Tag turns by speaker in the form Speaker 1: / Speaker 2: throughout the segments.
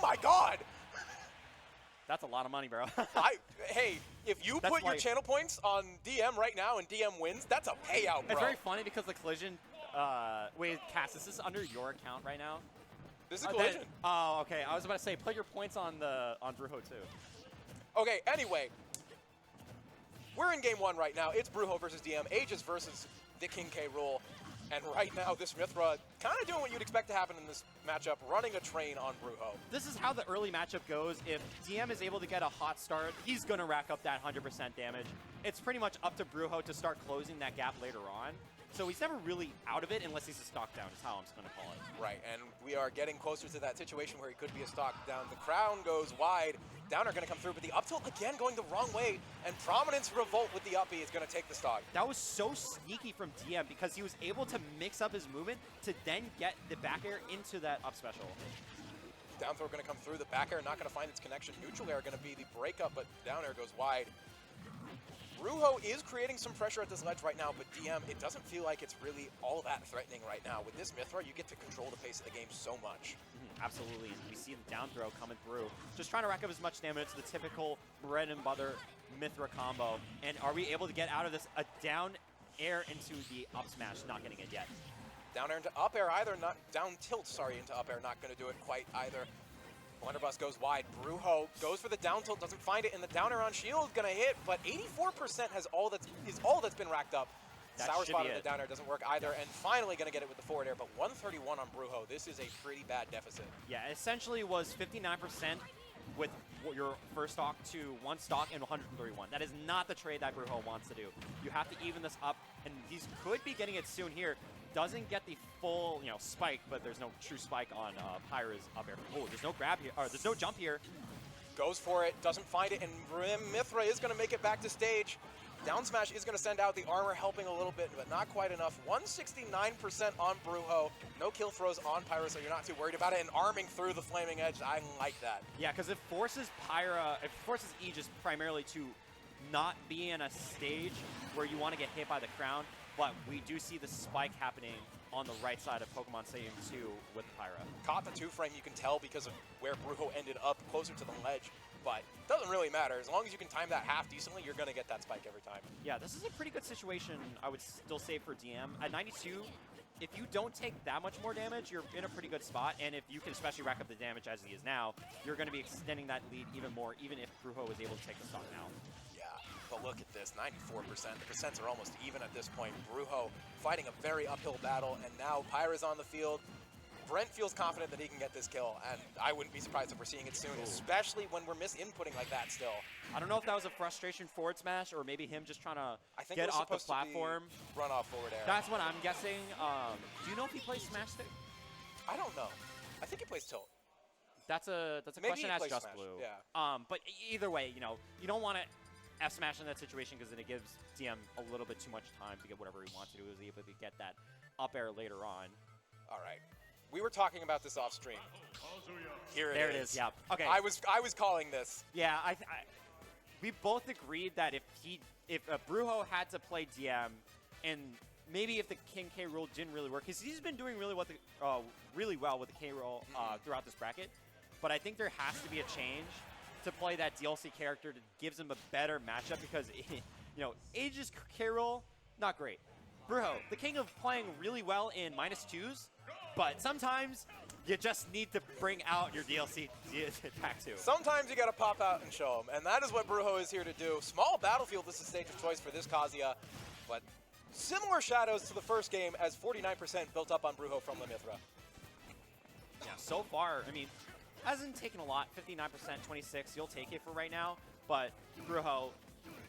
Speaker 1: my god!
Speaker 2: That's a lot of money, bro.
Speaker 1: Hey, if you put your channel points on DM right now and DM wins, that's a payout, bro.
Speaker 2: It's very funny because the collision. Wait, Cass, is this under your account right now?
Speaker 1: This is collision.
Speaker 2: Oh, okay. I was about to say, put your points on Bruho too.
Speaker 1: Okay. Anyway, we're in game 1 right now. It's Bruho versus DM, Aegis versus the King K. Rool. And right now, this Mythra kind of doing what you'd expect to happen in this matchup, running a train on Bruho.
Speaker 2: This is how the early matchup goes. If DM is able to get a hot start, he's going to rack up that 100% damage. It's pretty much up to Bruho to start closing that gap later on. So he's never really out of it unless he's a stock down, is how I'm just going to call it.
Speaker 1: Right, and we are getting closer to that situation where he could be a stock down. The crown goes wide. Downer going to come through, but the up tilt again going the wrong way, and Prominence Revolt with the uppy is going to take the stock.
Speaker 2: That was so sneaky from DM because he was able to mix up his movement to then get the back air into that up special.
Speaker 1: Down throw going to come through. The back air not going to find its connection. Neutral air going to be the breakup, but down air goes wide. Bruho is creating some pressure at this ledge right now, but DM, it doesn't feel like it's really all that threatening right now. With this Mythra, you get to control the pace of the game so much.
Speaker 2: Absolutely, and we see the down throw coming through. Just trying to rack up as much damage. It's the typical bread and butter Mythra combo. And are we able to get out of this? A down air into the up smash, not getting it yet.
Speaker 1: Down air into up air either, not down tilt, sorry, into up air, not going to do it quite either. Blunderbuss goes wide. Bruho goes for the down tilt, doesn't find it, and the down air on shield gonna hit, but 84% is all that's been racked up. Sour spot on the down air doesn't work either, and finally gonna get it with the forward air, but 131 on Bruho. This is a pretty bad deficit.
Speaker 2: Yeah, it essentially was 59% with your first stock to one stock and 131. That is not the trade that Bruho wants to do. You have to even this up, and he could be getting it soon here. Doesn't get the full, spike, but there's no true spike on Pyra's up air. Oh, there's no grab here, or there's no jump here.
Speaker 1: Goes for it, doesn't find it, and Mythra is going to make it back to stage. Down smash is going to send out the armor, helping a little bit, but not quite enough. 169% on Bruho. No kill throws on Pyra, so you're not too worried about it. And arming through the flaming edge, I like that.
Speaker 2: Yeah, because it forces Aegis primarily to not be in a stage where you want to get hit by the crown. But we do see the spike happening on the right side of Pokemon Stadium 2 with Pyra.
Speaker 1: Caught the 2-frame, you can tell because of where Bruho ended up closer to the ledge, but it doesn't really matter. As long as you can time that half decently, you're going to get that spike every time.
Speaker 2: Yeah, this is a pretty good situation, I would still say, for DM. At 92, if you don't take that much more damage, you're in a pretty good spot, and if you can especially rack up the damage as he is now, you're going to be extending that lead even more, even if Bruho is able to take the stock now.
Speaker 1: Yeah, but look at this, 94%. The percents are almost even at this point. Bruho fighting a very uphill battle, and now Pyra's on the field. Brent feels confident that he can get this kill, and I wouldn't be surprised if we're seeing it soon, especially when we're misinputting like that still.
Speaker 2: I don't know if that was a frustration forward smash or maybe him just trying to get off the platform.
Speaker 1: Run off forward air.
Speaker 2: That's what I'm guessing. Do you know if he plays Smash Stick?
Speaker 1: I don't know. I think he plays Tilt.
Speaker 2: That's a question asked Just Blue.
Speaker 1: Yeah.
Speaker 2: But either way, you don't want to F smash in that situation because then it gives DM a little bit too much time to get whatever he wants to do. He was able to get that up air later on.
Speaker 1: All right. We were talking about this off stream. Here it is.
Speaker 2: There it is. Yeah. Okay.
Speaker 1: I was calling this.
Speaker 2: Yeah. We both agreed that if Bruho had to play DM, and maybe if the King K Rool didn't really work, because he's been doing really well with the K Rool throughout this bracket. But I think there has to be a change to play that DLC character that gives him a better matchup because, Aegis K Rool, not great. Bruho, the king of playing really well in -2s, but sometimes you just need to bring out your DLC pack 2.
Speaker 1: Sometimes you got to pop out and show them, and that is what Bruho is here to do. Small battlefield is the stage of choice for this Kazuya, but similar shadows to the first game as 49% built up on Bruho from the Mythra.
Speaker 2: Yeah, so far, hasn't taken a lot. 59%, 26, you'll take it for right now, but Bruho,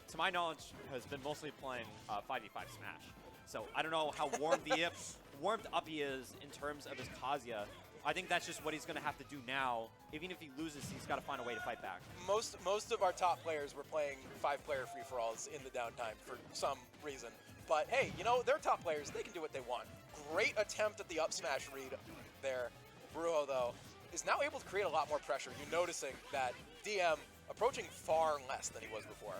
Speaker 2: to my knowledge, has been mostly playing 5v5 Smash. So I don't know how warmed up he is in terms of his Kazuya. I think that's just what he's going to have to do now. Even if he loses, he's got to find a way to fight back.
Speaker 1: Most of our top players were playing 5-player free-for-alls in the downtime for some reason. But hey, they're top players. They can do what they want. Great attempt at the up smash read there. Bruho, though, is now able to create a lot more pressure. You're noticing that DM approaching far less than he was before.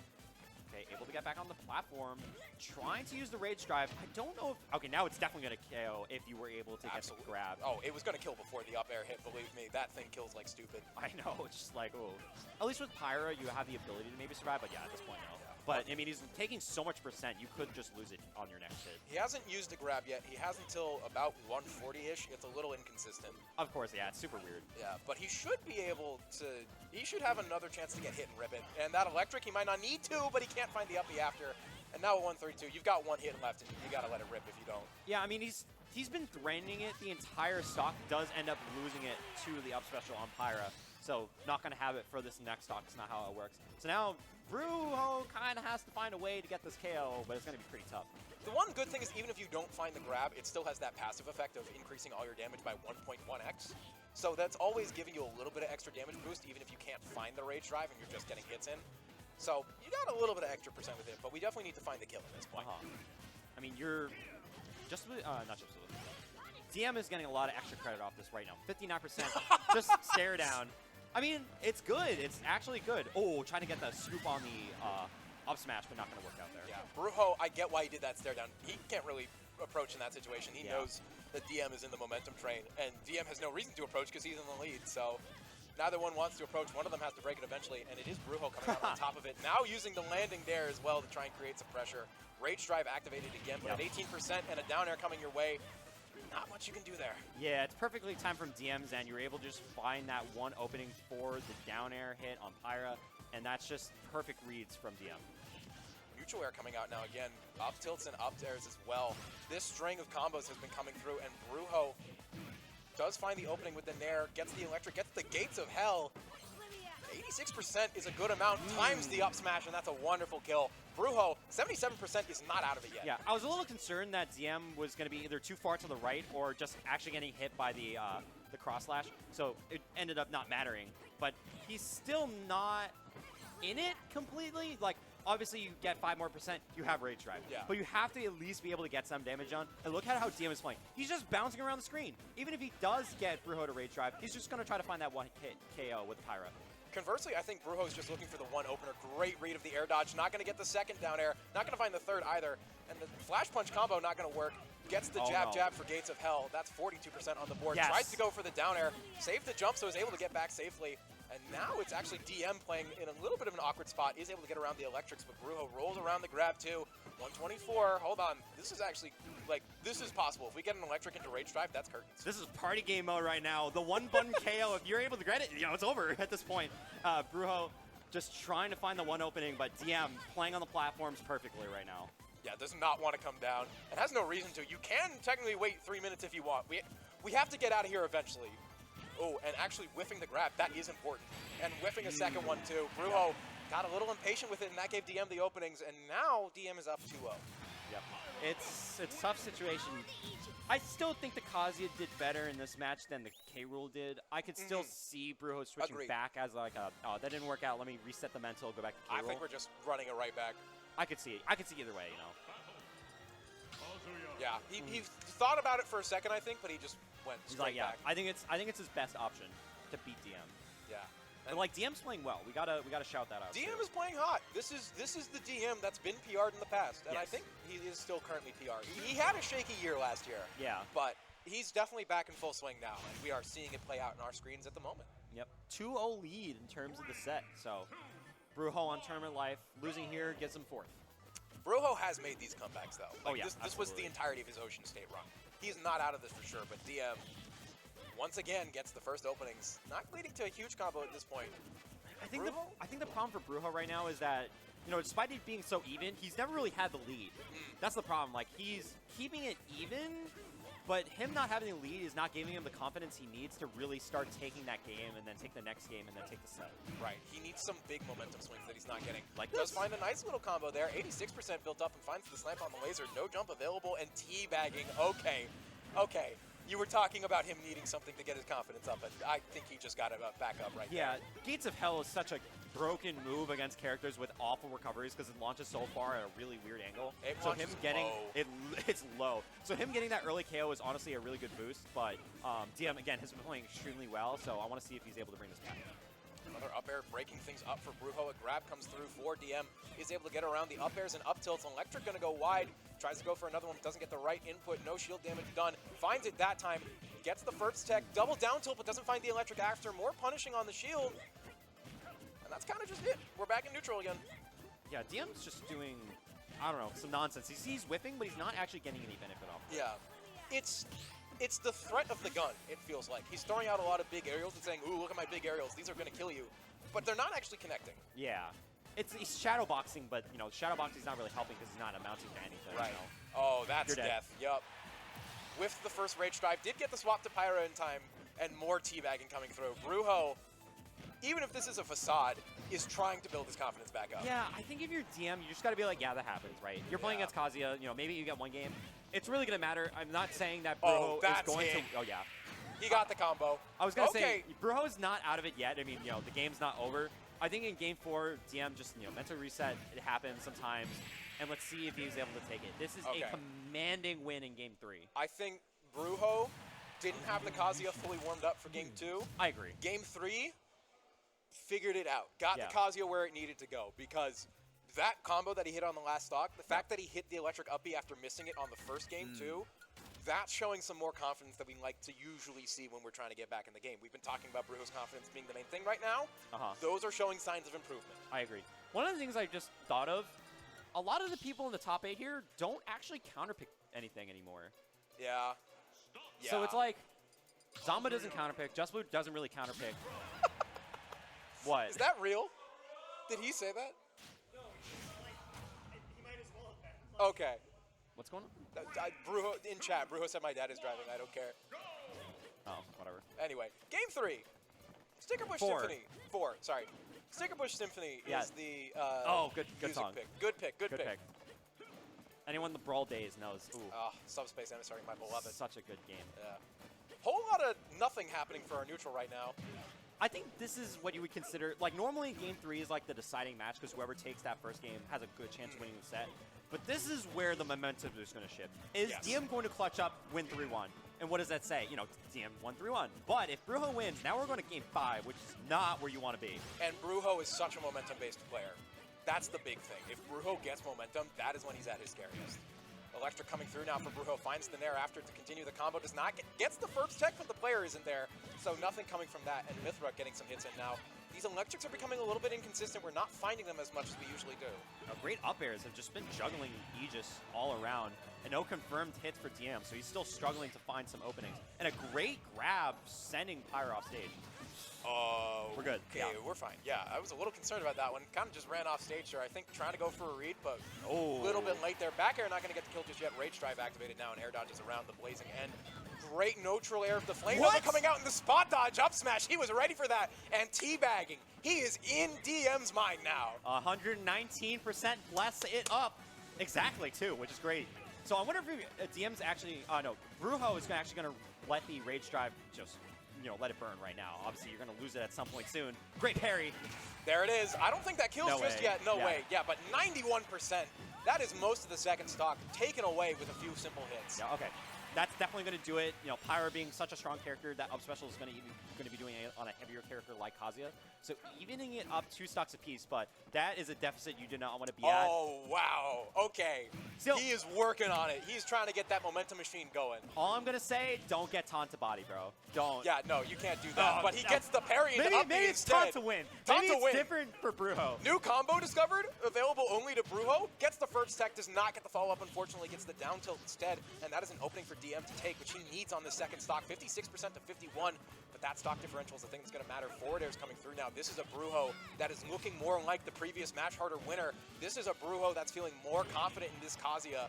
Speaker 2: Okay, able to get back on the platform. Trying to use the Rage Drive. I don't know if... Okay, now it's definitely going to KO if you were able to get the grab.
Speaker 1: Oh, it was going to kill before the up air hit, believe me. That thing kills like stupid.
Speaker 2: I know, it's just like, oh. At least with Pyra, you have the ability to maybe survive, but yeah, at this point, no. But, I mean, he's taking so much percent, you could just lose it on your next hit.
Speaker 1: He hasn't used the grab yet. He has until about 140-ish. It's a little inconsistent.
Speaker 2: Of course, yeah, it's super weird.
Speaker 1: Yeah, but he should be able to... He should have another chance to get hit and rip it. And that electric, he might not need to, but he can't find the uppie after. And now at 132, you've got one hit left, and you got to let it rip if you don't.
Speaker 2: Yeah, I mean, he's been threatening it the entire stock, does end up losing it to the up special on Pyra. So, not going to have it for this next stock. It's not how it works. So now... Bruho kind of has to find a way to get this KO, but it's going to be pretty tough.
Speaker 1: The one good thing is even if you don't find the grab, it still has that passive effect of increasing all your damage by 1.1x. So that's always giving you a little bit of extra damage boost, even if you can't find the Rage Drive and you're just getting hits in. So you got a little bit of extra percent with it, but we definitely need to find the kill at this point.
Speaker 2: I mean, you're just with, not just with. DM is getting a lot of extra credit off this right now. 59%, just stare down. I mean, it's good. It's actually good. Oh, trying to get the scoop on the up smash, but not going to work out there.
Speaker 1: Yeah, Bruho, I get why he did that stare down. He can't really approach in that situation. He knows that DM is in the momentum train, and DM has no reason to approach because he's in the lead. So neither one wants to approach. One of them has to break it eventually, and it is Bruho coming out on top of it. Now using the landing there as well to try and create some pressure. Rage Drive activated again, but at 18% and a down air coming your way. Not much you can do there.
Speaker 2: Yeah, it's perfectly timed from DM's end. You're able to just find that one opening for the down air hit on Pyra, and that's just perfect reads from DM.
Speaker 1: Neutral air coming out now again. Up tilts and up airs as well. This string of combos has been coming through, and Bruho does find the opening with the Nair, gets the electric, gets the gates of hell. 86% is a good amount, times the up smash, and that's a wonderful kill. Bruho, 77% is not out of it yet.
Speaker 2: Yeah, I was a little concerned that DM was going to be either too far to the right or just actually getting hit by the cross slash, so it ended up not mattering. But he's still not in it completely. Like, obviously you get 5% more, you have Rage Drive.
Speaker 1: Yeah.
Speaker 2: But you have to at least be able to get some damage on. And look at how DM is playing. He's just bouncing around the screen. Even if he does get Bruho to Rage Drive, he's just going to try to find that one hit KO with Pyra.
Speaker 1: Conversely, I think Bruho's just looking for the one opener. Great read of the air dodge. Not going to get the second down air. Not going to find the third either. And the flash punch combo not going to work. Gets the jab for Gates of Hell. That's 42% on the board.
Speaker 2: Yes.
Speaker 1: Tries to go for the down air. Saved the jump, so is able to get back safely. And now it's actually DM playing in a little bit of an awkward spot. Is able to get around the electrics, but Bruho rolls around the grab too. 124. Hold on. This is actually, like, this is possible. If we get an electric into Rage Drive, that's curtains.
Speaker 2: This is party game mode right now. The one button KO, if you're able to get it, you know, it's over at this point. Bruho just trying to find the one opening, but DM playing on the platforms perfectly right now.
Speaker 1: Yeah, does not want to come down and has no reason to. You can technically wait 3 minutes if you want. We have to get out of here eventually. Oh, and actually whiffing the grab, that is important. And whiffing a second one too. Bruho got a little impatient with it, and that gave DM the openings, and now DM is up 2-0.
Speaker 2: Yep. It's a tough situation. I still think the Kazuya did better in this match than the K-Rool did. I could still see Bruho switching back as like a, oh, that didn't work out, let me reset the mental, go back to K-Rool.
Speaker 1: I think we're just running it right back.
Speaker 2: I could see it. I could see either way, you know.
Speaker 1: Yeah, he thought about it for a second, I think, but he just went straight back.
Speaker 2: I think it's his best option to beat DM.
Speaker 1: Yeah.
Speaker 2: And like DM's playing well. We gotta shout that out.
Speaker 1: DM is playing hot. This is the DM that's been PR'd in the past, and I think he is still currently PR'd. He had a shaky year last year.
Speaker 2: Yeah.
Speaker 1: But he's definitely back in full swing now, and we are seeing it play out in our screens at the moment.
Speaker 2: Yep. 2-0 lead in terms of the set. So Bruho on tournament life, losing here gets him fourth.
Speaker 1: Bruho has made these comebacks, though. Like, this was the entirety of his Ocean State run. He's not out of this for sure, but DM, once again, gets the first openings, not leading to a huge combo at this point.
Speaker 2: I think the problem for Bruho right now is that, you know, despite it being so even, he's never really had the lead. That's the problem. Like, he's keeping it even, but him not having the lead is not giving him the confidence he needs to really start taking that game and then take the next game and then take the set.
Speaker 1: Right. He needs some big momentum swings that he's not getting.
Speaker 2: Like
Speaker 1: does find a nice little combo there. 86% built up and finds the snipe on the laser. No jump available and teabagging. Okay. Okay. You were talking about him needing something to get his confidence up, and I think he just got it back up right there.
Speaker 2: Yeah, Gates of Hell is such a broken move against characters with awful recoveries because it launches so far at a really weird angle. So him getting it's low. So him getting that early KO is honestly a really good boost, but DM again has been playing extremely well, so I want to see if he's able to bring this back.
Speaker 1: Another up air breaking things up for Bruho. A grab comes through for DM. Is able to get around the up airs and up tilts. Electric gonna go wide. Tries to go for another one. Doesn't get the right input. No shield damage done. Finds it that time. Gets the first tech. Double down tilt, but doesn't find the electric after. More punishing on the shield. And that's kind of just it. We're back in neutral again.
Speaker 2: Yeah, DM's just doing, I don't know, some nonsense. He's whiffing, but he's not actually getting any benefit off it.
Speaker 1: Yeah. It's the threat of the gun, it feels like. He's throwing out a lot of big aerials and saying, ooh, look at my big aerials. These are going to kill you. But they're not actually connecting.
Speaker 2: Yeah. He's shadow boxing, but, you know, shadow boxing's not really helping because he's not amounting to anything.
Speaker 1: Right.
Speaker 2: You know?
Speaker 1: Oh, that's
Speaker 2: You're dead.
Speaker 1: death. Yup. Whiffed the first rage drive. Did get the swap to Pyro in time. And more teabagging coming through. Bruho, even if this is a facade, is trying to build his confidence back up.
Speaker 2: Yeah, I think if you're DM, you just got to be like, yeah, that happens, right? You're playing against Kazuya, you know, maybe you get one game. It's really going to matter. I'm not saying that Bruho is going to... Oh, yeah.
Speaker 1: He got the combo.
Speaker 2: I was going to say, Bruho's not out of it yet. I mean, you know, the game's not over. I think in Game 4, DM just, you know, mental reset. It happens sometimes. And let's see if he's able to take it. This is a commanding win in Game 3.
Speaker 1: I think Bruho didn't have the Kazuya fully warmed up for Game 2.
Speaker 2: I agree.
Speaker 1: Game 3, figured it out. Got the Kazuya where it needed to go because that combo that he hit on the last stock, the fact that he hit the electric up B after missing it on the first game too, that's showing some more confidence that we like to usually see when we're trying to get back in the game. We've been talking about Bruho's confidence being the main thing right now. Those are showing signs of improvement.
Speaker 2: I agree. One of the things I just thought of, a lot of the people in the top 8 here don't actually counterpick anything anymore.
Speaker 1: Yeah.
Speaker 2: So it's like, Zamba doesn't counterpick, Just Blue doesn't really counterpick. What?
Speaker 1: Is that real? Did he say that?
Speaker 3: No, he might as well have been.
Speaker 1: Okay.
Speaker 2: What's going on?
Speaker 1: Bruho, in chat, Bruho said my dad is driving. I don't care.
Speaker 2: Oh, whatever.
Speaker 1: Anyway, Game 3. Sticker Bush
Speaker 2: 4.
Speaker 1: Symphony. 4, sorry. Sticker Bush Symphony is the
Speaker 2: good
Speaker 1: music
Speaker 2: song.
Speaker 1: pick. Good pick, good pick.
Speaker 2: Anyone in the Brawl days knows. Ooh.
Speaker 1: Subspace Emissary, my beloved.
Speaker 2: Such a good game.
Speaker 1: Yeah. Whole lot of nothing happening for our neutral right now.
Speaker 2: I think this is what you would consider, like normally Game 3 is like the deciding match because whoever takes that first game has a good chance of winning the set. But this is where the momentum is going to shift. Is DM going to clutch up, win 3-1? And what does that say? You know, DM won 3-1. But if Bruho wins, now we're going to Game 5, which is not where you want to be.
Speaker 1: And Bruho is such a momentum-based player. That's the big thing. If Bruho gets momentum, that is when he's at his scariest. Electric coming through now for Bruho, finds the Nair after to continue the combo, does not gets the first tech, but the player isn't there, so nothing coming from that, and Mithra getting some hits in now. These electrics are becoming a little bit inconsistent, we're not finding them as much as we usually do.
Speaker 2: Great up airs have just been juggling Aegis all around, and no confirmed hits for DM, so he's still struggling to find some openings. And a great grab sending Pyro off stage. We're good.
Speaker 1: Okay, we're fine. Yeah, I was a little concerned about that one. Kind of just ran off stage there. I think trying to go for a read, but a little bit late there. Back air not going to get the kill just yet. Rage drive activated now, and air dodges around the blazing end. Great neutral air of the flame Nova coming out in the spot dodge up smash. He was ready for that, and teabagging. He is in DM's mind now.
Speaker 2: 119% bless it up. Exactly, too, which is great. So I wonder if DM's actually, no, Bruho is actually going to let the rage drive just, you know, let it burn right now. Obviously, you're going to lose it at some point soon. Great parry.
Speaker 1: There it is. I don't think that kills just yet. No way. Yeah, but 91%. That is most of the second stock taken away with a few simple hits.
Speaker 2: Yeah, okay. That's definitely going to do it. You know, Pyro being such a strong character, that up special is going to be doing it on a heavier character like Kazuya. So evening it up 2 stocks apiece, but that is a deficit you do not want to be at.
Speaker 1: Oh, wow. Okay.
Speaker 2: Still,
Speaker 1: he is working on it. He's trying to get that momentum machine going.
Speaker 2: All I'm going to say, don't get taunt to body, bro. Don't.
Speaker 1: Yeah, no, you can't do that. But he gets the parry into up
Speaker 2: maybe it's
Speaker 1: instead.
Speaker 2: taunt to win. Maybe it's different for Bruho.
Speaker 1: New combo discovered, available only to Bruho. Gets the first tech, does not get the follow-up, unfortunately. Gets the down tilt instead, and that is an opening for DM to take, which he needs on the second stock. 56% to 51, but that stock differential is the thing that's going to matter. Forward air's coming through now. This is a Bruho that is looking more like the previous match harder winner. This is a Bruho that's feeling more confident in this Kazuya,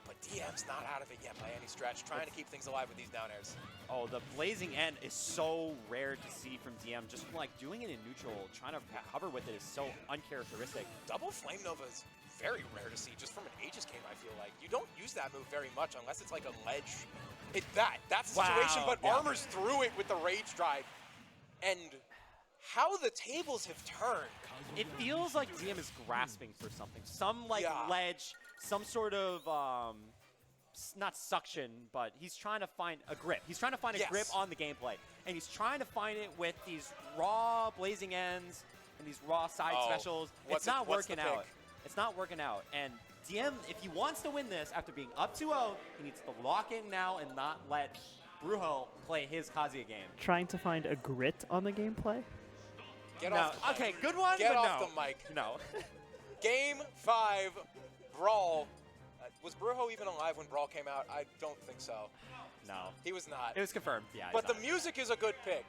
Speaker 1: but DM's not out of it yet by any stretch, trying to keep things alive with these down airs.
Speaker 2: Oh, the blazing end is so rare to see from DM. Just like doing it in neutral, trying to recover with it is so uncharacteristic.
Speaker 1: Double Flame Nova is very rare to see, just from an Aegis game, I feel like. You don't use that move very much unless it's like a ledge. That's the situation, but armors through it with the Rage Drive. And how the tables have turned.
Speaker 2: It feels like DM is grasping for something. Some like ledge, some sort of, not suction, but he's trying to find a grip. He's trying to find a grip on the gameplay. And he's trying to find it with these raw blazing ends and these raw side specials. It's not working out. It's not working out. And DM, if he wants to win this after being up 2-0, he needs to lock in now and not let Bruho play his Kazuya game.
Speaker 4: Trying to find a grit on the gameplay.
Speaker 1: Get off the mic.
Speaker 2: Okay, good one,
Speaker 1: Get
Speaker 2: but
Speaker 1: off
Speaker 2: no.
Speaker 1: the mic.
Speaker 2: No.
Speaker 1: Game 5, Brawl. Was Bruho even alive when Brawl came out? I don't think so.
Speaker 2: No.
Speaker 1: He was not.
Speaker 2: It was confirmed, yeah.
Speaker 1: But the music is a good pick.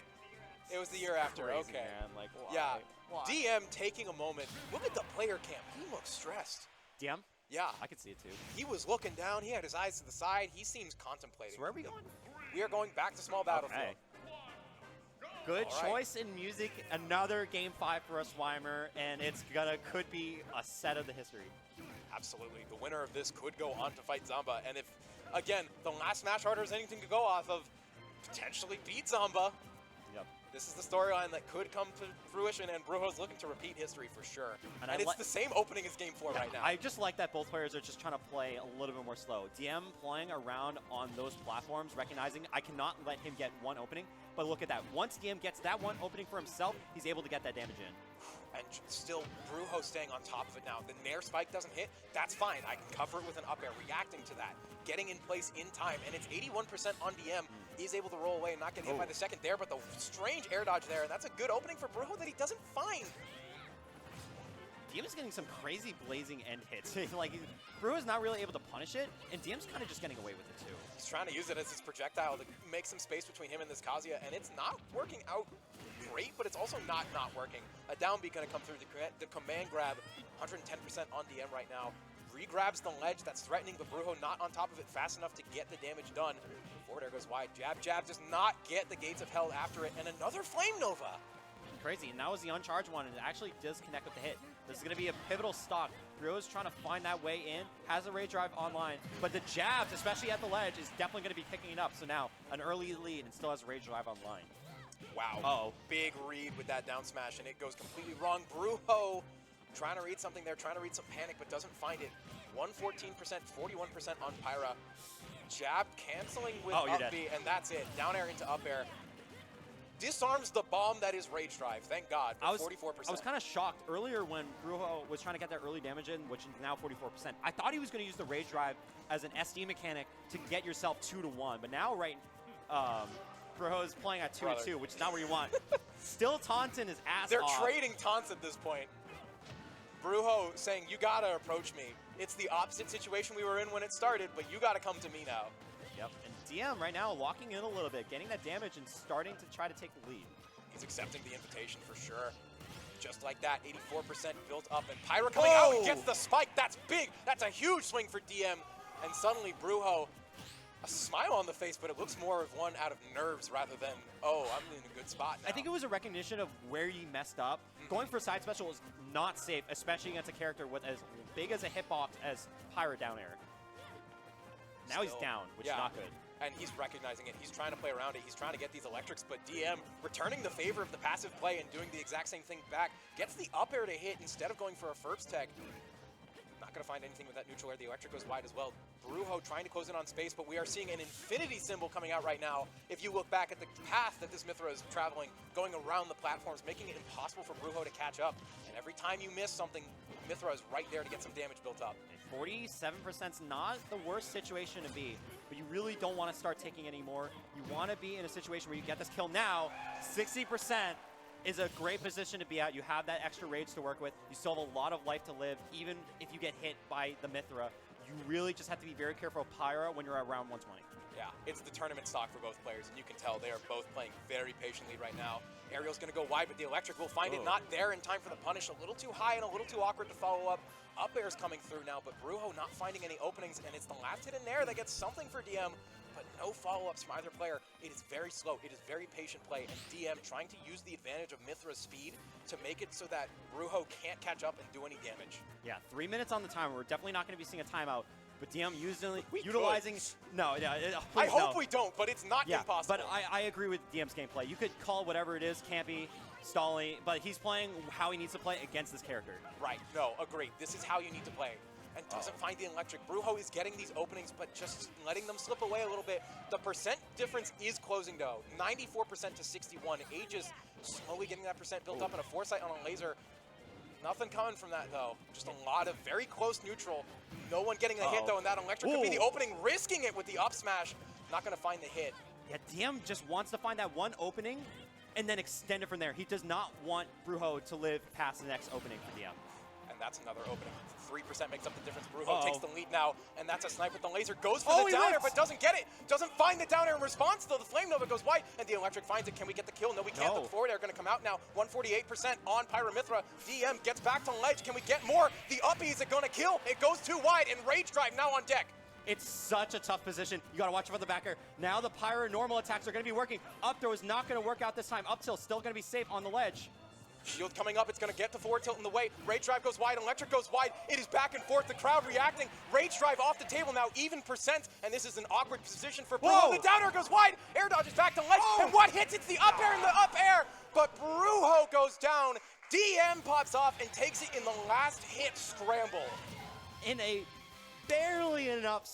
Speaker 1: It was the year after,
Speaker 2: Crazy,
Speaker 1: okay.
Speaker 2: Man. Like, why?
Speaker 1: Yeah.
Speaker 2: Why?
Speaker 1: DM taking a moment. Look at the player cam. He looks stressed.
Speaker 2: DM?
Speaker 1: Yeah.
Speaker 2: I could see it too.
Speaker 1: He was looking down. He had his eyes to the side. He seems contemplating.
Speaker 2: So where are we going?
Speaker 1: We are going back to small battlefield.
Speaker 2: Okay. Good
Speaker 1: All right.
Speaker 2: choice in music. Another game 5 for us, Weimer, and it's could be a set of the history.
Speaker 1: Absolutely. The winner of this could go on to fight Zamba. And if, again, the last Smash Harder is anything to go off of, potentially beat Zamba.
Speaker 2: Yep.
Speaker 1: This is the storyline that could come to fruition, and Brujo's looking to repeat history for sure.
Speaker 2: And
Speaker 1: And it's the same opening as Game 4 right now.
Speaker 2: I just like that both players are just trying to play a little bit more slow. DM playing around on those platforms, recognizing I cannot let him get one opening. But look at that. Once DM gets that one opening for himself, he's able to get that damage in.
Speaker 1: And still, Brujo staying on top of it now. The Nair spike doesn't hit, that's fine. I can cover it with an up air, reacting to that. Getting in place in time, and it's 81% on DM. He's able to roll away and not get hit by the second there, but the strange air dodge there, and that's a good opening for Brujo that he doesn't find.
Speaker 2: DM is getting some crazy blazing end hits. Like, Brujo's not really able to punish it, and DM's kind of just getting away with it too.
Speaker 1: He's trying to use it as his projectile to make some space between him and this Kazuya, and it's not working out great, but it's also not working. A down B gonna come through the command grab, 110% on DM right now. Re-grabs the ledge, that's threatening, but Brujo not on top of it fast enough to get the damage done. Forward air goes wide, jab, does not get the Gates of Hell after it, and another Flame Nova.
Speaker 2: Crazy, and that was the uncharged one, and it actually does connect with the hit. This is going to be a pivotal stock. Brujo's trying to find that way in, has a Rage Drive online, but the jabs, especially at the ledge, is definitely going to be picking it up. So now, an early lead and still has a Rage Drive online.
Speaker 1: Wow.
Speaker 2: Uh-oh.
Speaker 1: Big read with that down smash, and it goes completely wrong. Brujo trying to read something there, trying to read some panic, but doesn't find it. 114%, 41% on Pyra. Jab canceling with up B, and that's it. Down air into up air. Disarms the bomb that is Rage Drive, thank God, for 44%.
Speaker 2: I was kind of shocked earlier when Brujo was trying to get that early damage in, which is now 44%. I thought he was going to use the Rage Drive as an SD mechanic to get yourself 2-1, but now Brujo is playing at 2-2, which is not where you want. Still taunting his ass
Speaker 1: They're
Speaker 2: off.
Speaker 1: trading taunts at this point. Brujo saying, you gotta approach me. It's the opposite situation we were in when it started, but you gotta come to me now.
Speaker 2: Yep, and DM right now locking in a little bit, getting that damage and starting to try to take the lead.
Speaker 1: He's accepting the invitation for sure. Just like that, 84% built up, and Pyra coming out and gets the spike. That's big. That's a huge swing for DM. And suddenly Brujo, a smile on the face, but it looks more of one out of nerves rather than, oh, I'm in a good spot now.
Speaker 2: I think it was a recognition of where he messed up. Going for a side special is not safe, especially against a character with as big as a hitbox as Pyra down air. Now he's down, which is not good.
Speaker 1: And he's recognizing it. He's trying to play around it. He's trying to get these electrics, but DM returning the favor of the passive play and doing the exact same thing back. Gets the up air to hit instead of going for a Ferb's tech. Not going to find anything with that neutral air. The electric goes wide as well. Brujo trying to close in on space, but we are seeing an infinity symbol coming out right now. If you look back at the path that this Mithra is traveling, going around the platforms, making it impossible for Brujo to catch up. And every time you miss something, Mithra is right there to get some damage built up.
Speaker 2: 47% is not the worst situation to be, but you really don't want to start taking any more. You want to be in a situation where you get this kill now. 60% is a great position to be at. You have that extra rage to work with. You still have a lot of life to live, even if you get hit by the Mithra. You really just have to be very careful of Pyra when you're at round 120.
Speaker 1: Yeah, it's the tournament stock for both players, and you can tell they are both playing very patiently right now. Ariel's going to go wide, but the electric will find it not there in time for the punish. A little too high and a little too awkward to follow up. Up air's coming through now, but Brujo not finding any openings, and it's the last hit in there that gets something for DM, but no follow-ups from either player. It is very slow. It is very patient play, and DM trying to use the advantage of Mithra's speed to make it so that Brujo can't catch up and do any damage.
Speaker 2: Yeah, 3 minutes on the timer. We're definitely not going to be seeing a timeout. But DM utilizing... No, yeah,
Speaker 1: I hope we don't, but it's not impossible.
Speaker 2: But I agree with DM's gameplay. You could call whatever it is, campy, stalling, but he's playing how he needs to play against this character.
Speaker 1: Right, no, agreed. This is how you need to play. And doesn't find the electric. Brujo is getting these openings, but just letting them slip away a little bit. The percent difference is closing, though. 94% to 61. Aegis Slowly getting that percent built up, and a foresight on a laser. Nothing coming from that, though. Just a lot of very close neutral. No one getting a hit, though, and that electric could be the opening, risking it with the up smash. Not going to find the hit.
Speaker 2: Yeah, DM just wants to find that one opening and then extend it from there. He does not want Bruho to live past the next opening for DM.
Speaker 1: And that's another opening. 3% makes up the difference. Bruho takes the lead now, and that's a snipe with the laser. Goes for the downer, but doesn't get it. Doesn't find the downer in response, though. The Flame Nova goes wide, and the electric finds it. Can we get the kill? No, we can't. The forward air going to come out now. 148% on Pyramithra. DM gets back to ledge. Can we get more? The uppie is going to kill. It goes too wide, and Rage Drive now on deck.
Speaker 2: It's such a tough position. You gotta watch for the backer. Now the Pyro normal attacks are gonna be working. Up throw is not gonna work out this time. Up tilt still gonna be safe on the ledge.
Speaker 1: Shield coming up, it's going to get the forward tilt in the way. Rage Drive goes wide, Electric goes wide. It is back and forth, the crowd reacting. Rage Drive off the table now, even percent, and this is an awkward position for Bruho. The down air goes wide, air dodges back to ledge, and what hits? It's the up air and the up air, but Bruho goes down. DM pops off and takes it in the last hit scramble.
Speaker 2: In a barely enough situation.